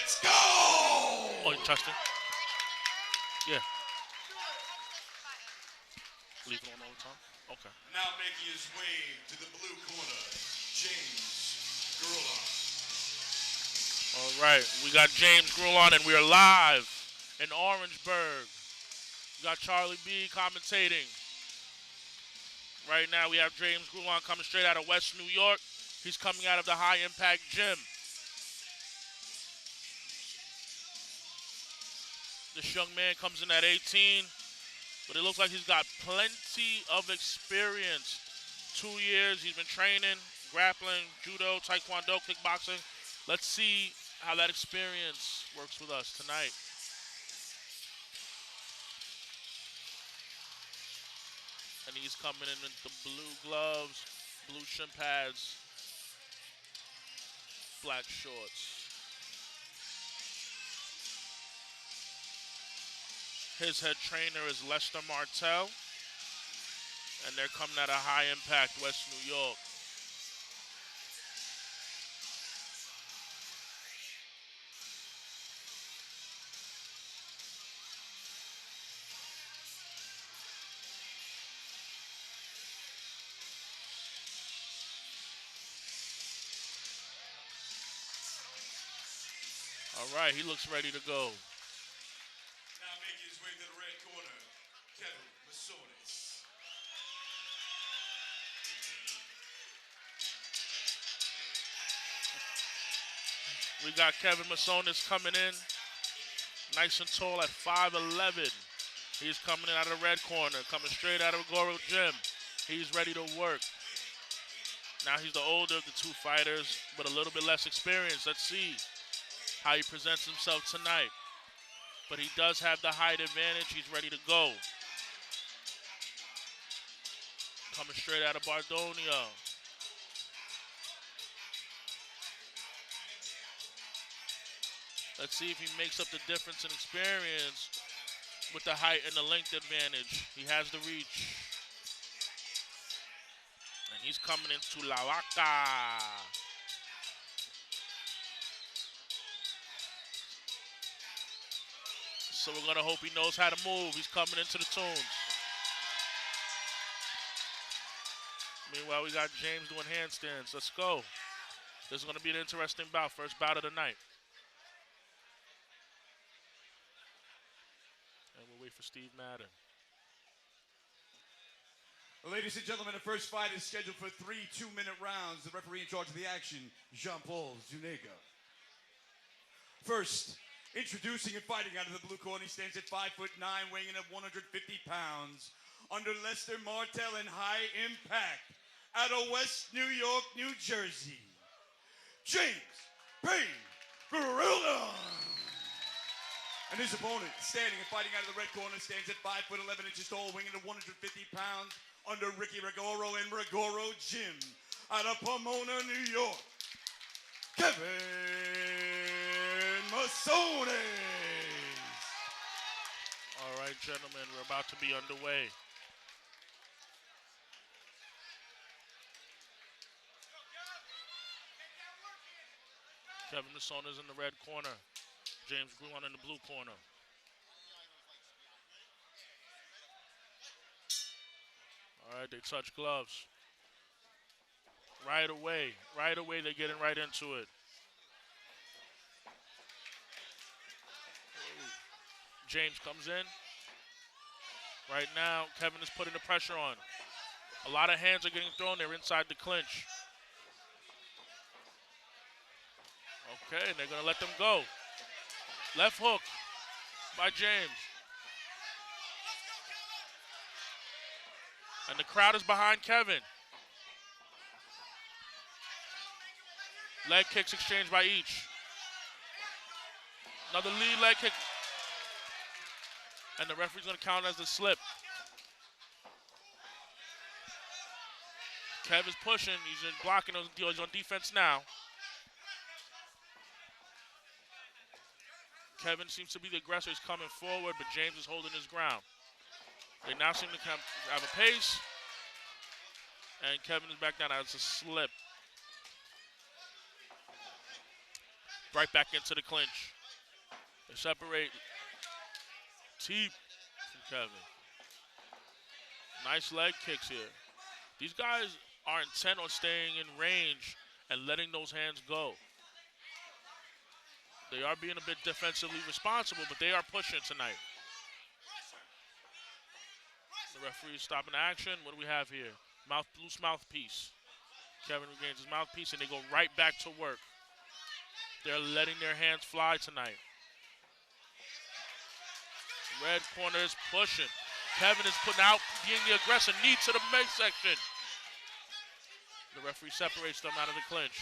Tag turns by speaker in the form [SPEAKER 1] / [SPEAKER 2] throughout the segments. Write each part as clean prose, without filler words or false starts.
[SPEAKER 1] Let's go!
[SPEAKER 2] Oh, you touched it? Yeah. Leave it on all the time? Okay.
[SPEAKER 1] Now making his way to the blue corner, James Grullon.
[SPEAKER 2] All right. We got James Grullon, and we are live in Orangeburg. We got Charlie B commentating. Right now, we have James Grullon coming straight out of West New York. He's coming out of the High Impact Gym. This young man comes in at 18, but it looks like he's got plenty of experience. 2 years he's been training, grappling, judo, taekwondo, kickboxing. Let's see how that experience works with us tonight. And he's coming in with the blue gloves, blue shin pads, black shorts. His head trainer is Lester Martell, and they're coming out of High Impact, West New York. All right, he looks ready to go.
[SPEAKER 1] Now making his way to the red corner, Kevin Mesones.
[SPEAKER 2] We got Kevin Mesones coming in, nice and tall at 5'11". He's coming in out of the red corner, coming straight out of Goro Gym. He's ready to work. Now he's the older of the two fighters, but a little bit less experience. Let's see how he presents himself tonight. But he does have the height advantage. He's ready to go. Coming straight out of Bardonia. Let's see if he makes up the difference in experience with the height and the length advantage. He has the reach. And he's coming into La Vaca. So we're going to hope he knows how to move. He's coming into the tunes. Meanwhile, we got James doing handstands. Let's go. This is going to be an interesting bout. First bout of the night. And we'll wait for Steve Madden.
[SPEAKER 1] Ladies and gentlemen, the first fight is scheduled for 3 two-minute rounds. The referee in charge of the action, Jean-Paul Zuniga. First, introducing and fighting out of the blue corner, he stands at 5'9", weighing in at 150 pounds. Under Lester Martell in High Impact, out of West New York, New Jersey, James Grullon. And his opponent, standing and fighting out of the red corner, stands at 5'11" tall, weighing in at 150 pounds. Under Ricky Rigoro in Rigoro Gym, out of Pomona, New York, Kevin Mesones.
[SPEAKER 2] All right, gentlemen, we're about to be underway. Kevin Mesones in the red corner. James Grullon in the blue corner. All right, they touch gloves. Right away, they're getting right into it. James comes in. Right now, Kevin is putting the pressure on. A lot of hands are getting thrown. They're inside the clinch. Okay, and they're going to let them go. Left hook by James. And the crowd is behind Kevin. Leg kicks exchanged by each. Another lead leg kick. And the referee's going to count as the slip. Kevin's pushing. He's blocking. He's on defense now. Kevin seems to be the aggressor. He's coming forward, but James is holding his ground. They now seem to have a pace. And Kevin is back down. That's a slip. right back into the clinch. They separate. Teep from Kevin. Nice leg kicks here. These guys are intent on staying in range and letting those hands go. They are being a bit defensively responsible, but they are pushing tonight. The referee is stopping action. What do we have here? Loose mouthpiece. Kevin regains his mouthpiece, and they go right back to work. They're letting their hands fly tonight. Red corner is pushing. Kevin is putting out, being the aggressor. Knee to the midsection. The referee separates them out of the clinch.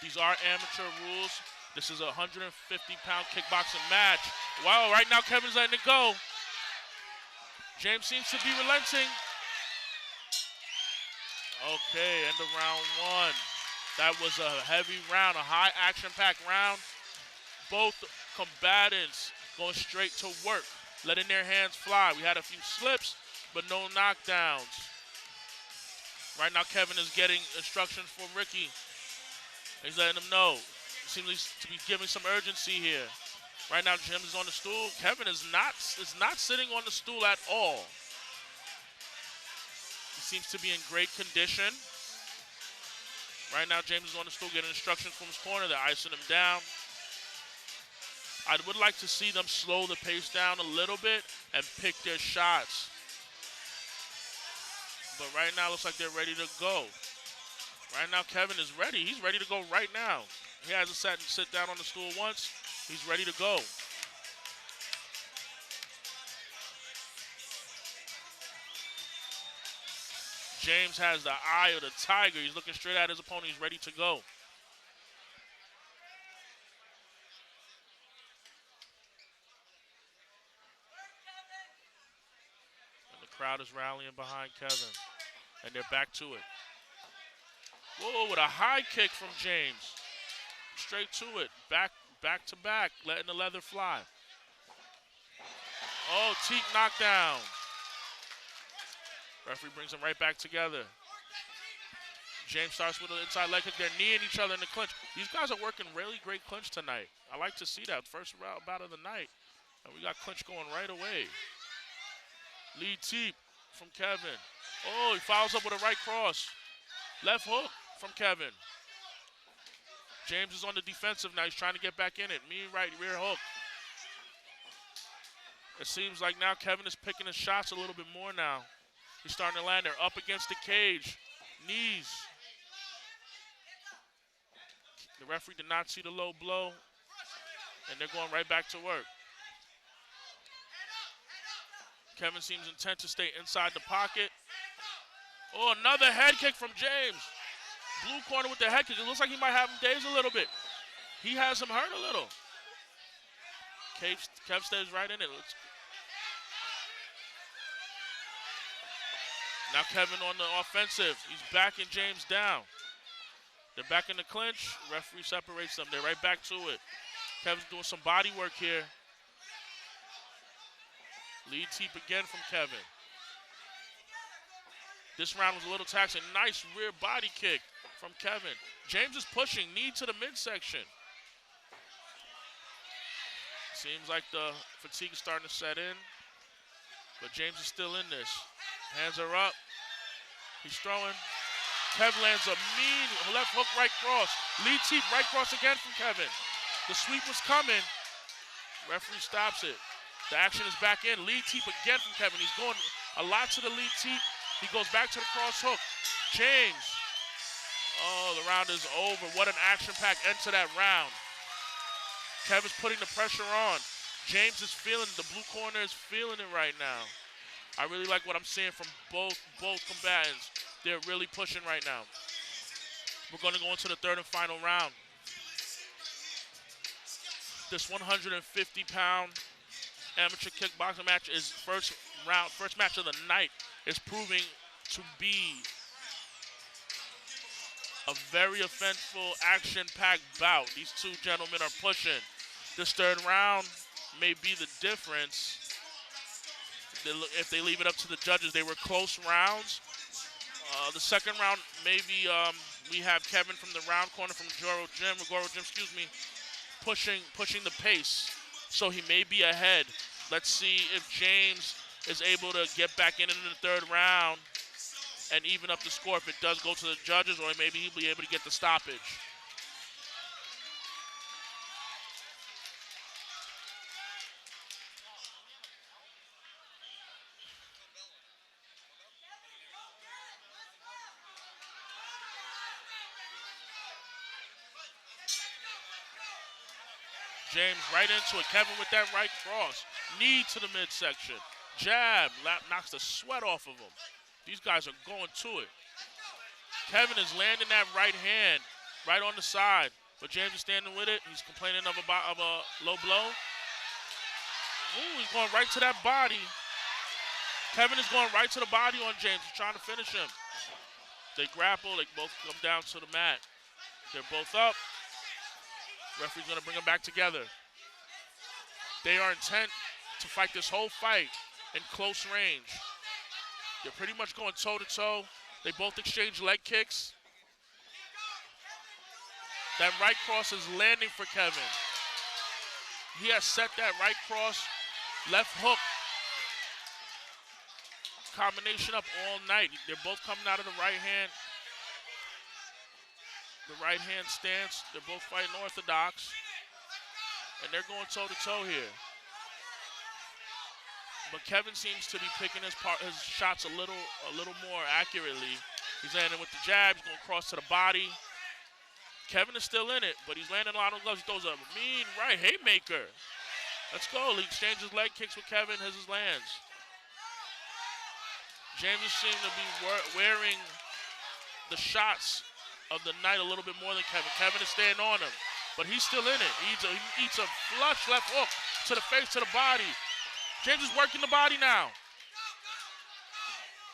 [SPEAKER 2] These are amateur rules. This is a 150-pound kickboxing match. Wow, right now Kevin's letting it go. James seems to be relenting. Okay, end of round one. That was a heavy round, a high action-packed round. Both combatants going straight to work, letting their hands fly. We had a few slips, but no knockdowns. Right now, Kevin is getting instructions from Ricky. He's letting him know. Seems to be giving some urgency here. Right now, Jim is on the stool. Kevin is not sitting on the stool at all. He seems to be in great condition. Right now, James is on the stool getting instructions from his corner. They're icing him down. I would like to see them slow the pace down a little bit and pick their shots. But right now, looks like they're ready to go. Right now, Kevin is ready. He's ready to go right now. He hasn't sat and sit down on the stool once. He's ready to go. James has the eye of the tiger. He's looking straight at his opponent. He's ready to go. And the crowd is rallying behind Kevin. And they're back to it. Whoa, with a high kick from James. Straight to it. Back to back, letting the leather fly. Oh, teep knockdown. Referee brings them right back together. James starts with an inside leg kick. They're kneeing each other in the clinch. These guys are working really great clinch tonight. I like to see that. First bout of the night. And we got clinch going right away. Lead teep from Kevin. Oh, he follows up with a right cross. Left hook from Kevin. James is on the defensive now. He's trying to get back in it. Right rear hook. It seems like now Kevin is picking his shots a little bit more now. He's starting to land there. Up against the cage. Knees. The referee did not see the low blow. And they're going right back to work. Kevin seems intent to stay inside the pocket. Oh, another head kick from James. Blue corner with the head kick. It looks like he might have him dazed a little bit. He has him hurt a little. Kev stays right in it. Now Kevin on the offensive. He's backing James down. They're back in the clinch. Referee separates them. They're right back to it. Kevin's doing some body work here. Lead teep again from Kevin. This round was a little taxing. Nice rear body kick from Kevin. James is pushing. Knee to the midsection. Seems like the fatigue is starting to set in. But James is still in this. Hands are up. He's throwing. Kevin lands a mean left hook, right cross. Lead teep, right cross again from Kevin. The sweep was coming. Referee stops it. The action is back in. Lead teep again from Kevin. He's going a lot to the lead teep. He goes back to the cross hook. James. Oh, the round is over. What an action-packed end to that round. Kevin's putting the pressure on. James is feeling it. The blue corner is feeling it right now. I really like what I'm seeing from both combatants. They're really pushing right now. We're going to go into the third and final round. This 150-pound amateur kickboxing match is first match of the night. Is proving to be a very eventful, action-packed bout. These two gentlemen are pushing. This third round may be the difference. If they leave it up to the judges, they were close rounds. The second round may be we have Kevin from the round corner from Rigoro Gym, pushing the pace. So he may be ahead. Let's see if James is able to get back in the third round and even up the score if it does go to the judges, or maybe he'll be able to get the stoppage. James right into it. Kevin with that right cross. Knee to the midsection. Jab. Knocks the sweat off of him. These guys are going to it. Kevin is landing that right hand right on the side. But James is standing with it. He's complaining of a low blow. Ooh, he's going right to that body. Kevin is going right to the body on James. He's trying to finish him. They grapple. They both come down to the mat. They're both up. Referee's going to bring them back together. They are intent to fight this whole fight in close range. They're pretty much going toe-to-toe. They both exchange leg kicks. That right cross is landing for Kevin. He has set that right cross, left hook combination up all night. They're both coming out of the right hand. The right hand stance. They're both fighting orthodox. And they're going toe-to-toe here. But Kevin seems to be picking his shots a little more accurately. He's landing with the jab. He's going to cross to the body. Kevin is still in it, but he's landing a lot of gloves. He throws a mean right haymaker. Let's go. He exchanges leg kicks with Kevin. His lands. James seems to be wearing the shots of the night a little bit more than Kevin. Kevin is staying on him, but he's still in it. He eats a flush left hook to the face, to the body. James is working the body now.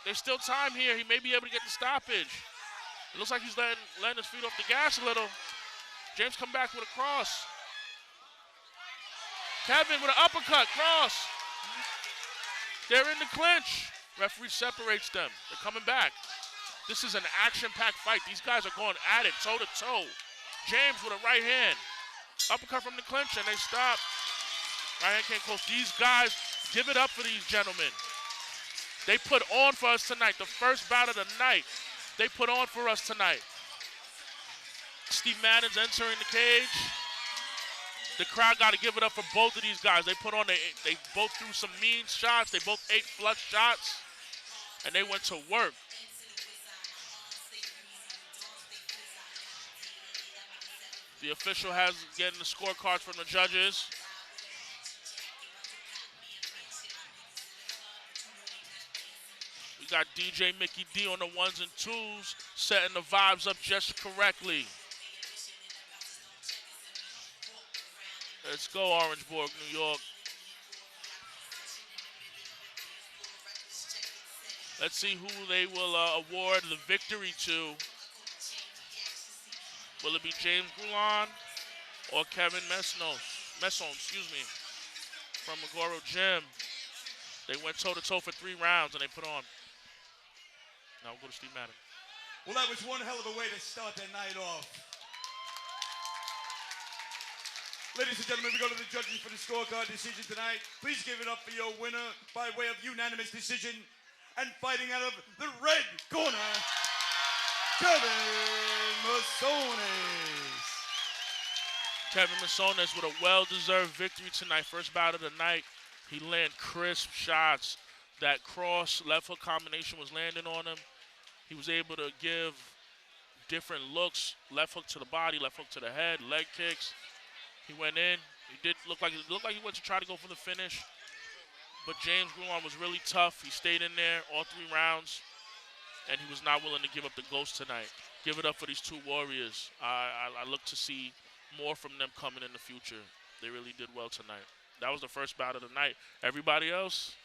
[SPEAKER 2] There's still time here. He may be able to get the stoppage. It looks like he's letting his feet off the gas a little. James come back with a cross. Kevin with an uppercut, cross. They're in the clinch. Referee separates them. They're coming back. This is an action-packed fight. These guys are going at it, toe-to-toe. James with a right hand. Uppercut from the clinch, and they stop. Right hand can't close. These guys, give it up for these gentlemen. They put on for us tonight. The first bout of the night, they put on for us tonight. Steve Madden's entering the cage. The crowd got to give it up for both of these guys. They put on, they both threw some mean shots. They both ate flush shots, and they went to work. The official has getting the scorecards from the judges. We got DJ Mickey D on the ones and twos, setting the vibes up just correctly. Let's go, Orangeburg, New York. Let's see who they will award the victory to. Will it be James Grullon or Kevin Mesones, from Rigoro Gym? They went toe-to-toe for 3 rounds, and they put on. Now we'll go to Steve Madden.
[SPEAKER 1] Well, that was one hell of a way to start the night off. Ladies and gentlemen, we go to the judges for the scorecard decision tonight. Please give it up for your winner by way of unanimous decision. And fighting out of the red corner, Kevin Mesones.
[SPEAKER 2] Kevin Mesones with a well-deserved victory tonight. First bout of the night. He landed crisp shots. That cross left hook combination was landing on him. He was able to give different looks. Left hook to the body, left hook to the head, leg kicks. He went in. It looked like he went to try to go for the finish. But James Grullon was really tough. He stayed in there all 3 rounds. And he was not willing to give up the ghost tonight. Give it up for these 2 warriors. I look to see more from them coming in the future. They really did well tonight. That was the first bout of the night. Everybody else,